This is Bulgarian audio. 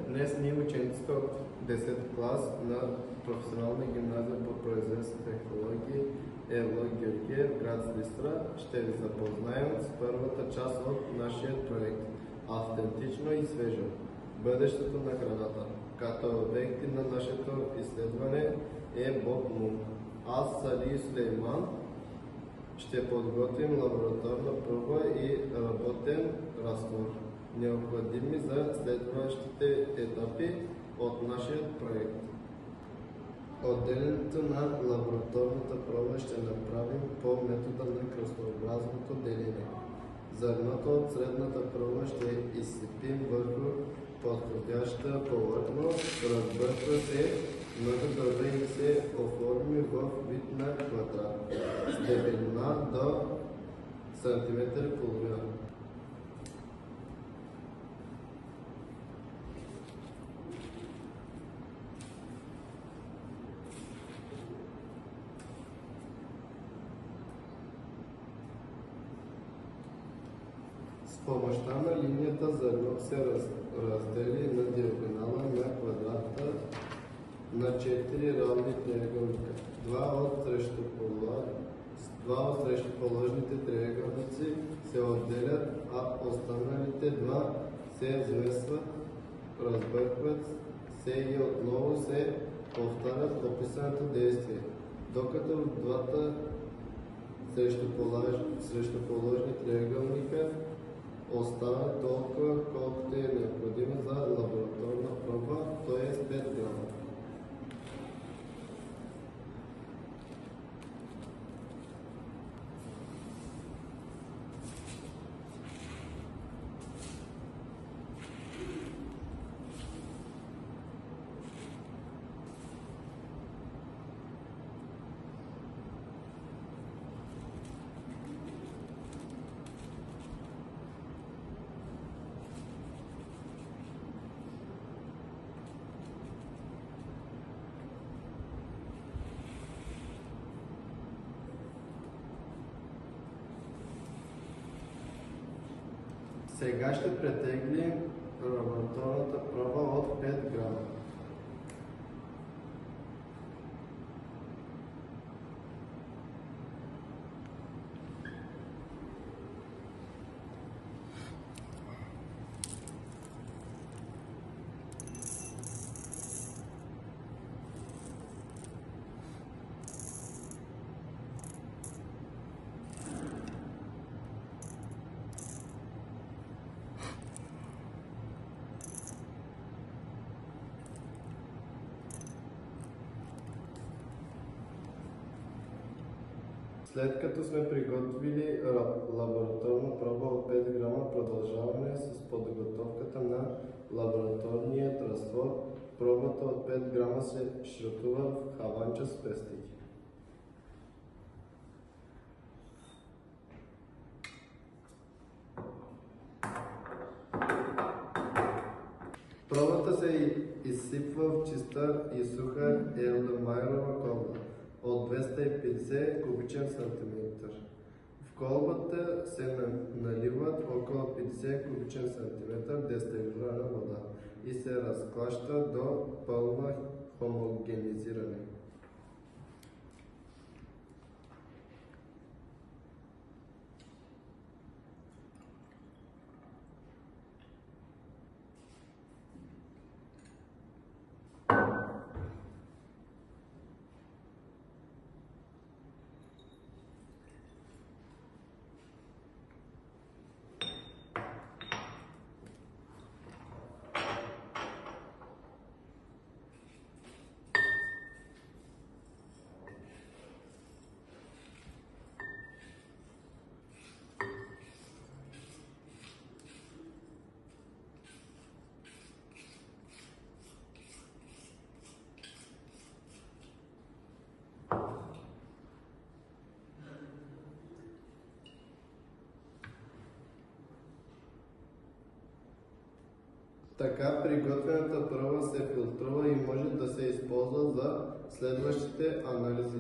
Днес ние учениците от 10 клас на професионална гимназия по производство технологии Ело Георгиев, град Силистра, ще ви запознаем с първата част от нашия проект «Автентично и свежо. Бъдещето на храната». Като обекти на нашето изследване е Боб Мунк. Аз, Сали Сулейман, ще подготвим лабораторна проба и работен разтвор, необходими за следващите етапи от нашия проект. Отделянето на лабораторната проба ще направим по метода на кръстообразното деление. Зърното от средната проба ще изсипим върху подходяща повърхност, разбърква се много добре и се оформи в вид на квадрат с дебелина до сантиметър и половина. С помощта на линията зърно се раздели на диагонала на квадрата на 4 равни триъгълника. Два от срещуположните триъгълници се отделят, а останалите два се смесват, разбъркват се и отново се повтарят описаното действие, докато в двата срещуположни триъгълника остава толкова, колкото е необходимо за лабораторна проба, т.е. 5 грама. Сега ще претеглим лабораторната проба от 5 грама. След като сме приготвили лабораторна проба от 5 грама, продължаваме с подготовката на лабораторния разтвор. Пробата от 5 грама се шрутува в хаванча с пестики. Пробата се изсипва в чиста и суха елдомайерова колба от 250 кубичен сантиметър. В колбата се наливат около 50 кубичен сантиметър дестилирана вода и се разклаща до пълно хомогенизиране. Така приготвената проба се филтрува и може да се използва за следващите анализи.